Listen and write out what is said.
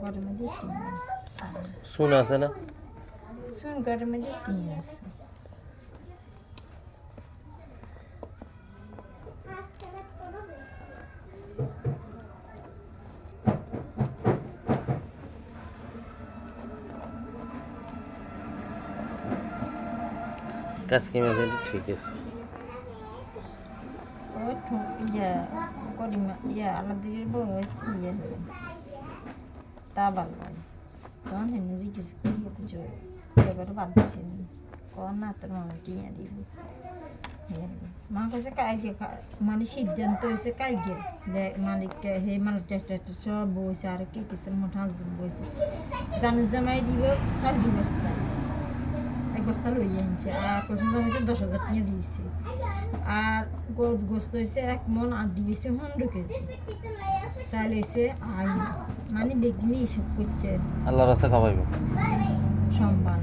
ঘরের মধ্যে টিন আছে শুন আছে না শুন ঘরের মধ্যে টিন আছে কাজ কি মাঝে ঠিক আছে ওই করিমা আলাদির বয়স তা ভালো তখন হেনে জিজ্ঞেস করি বুঝো করে বাদ দিছে কর না তোর মামা টিয়া দিব মা কাছে কালকে মানে সিদ্ধান্ত হয়েছে কালকে মালিককে হে মালিকটা সব বইছে আর কি কিছু মোটা বইছে জানু জামাই দিব 4 বস্তা 1 বস্তা লই আনছে আর কসম জামাইতে 10,000 টাকা দিয়েছে আর গোস্ত হয়েছে 1 মন আর দিয়েছে 100 কেজি চাল হয়েছে মানে বেগনি সব করছে আল্লাহ রাস্তা খাওয়াইব সোমবার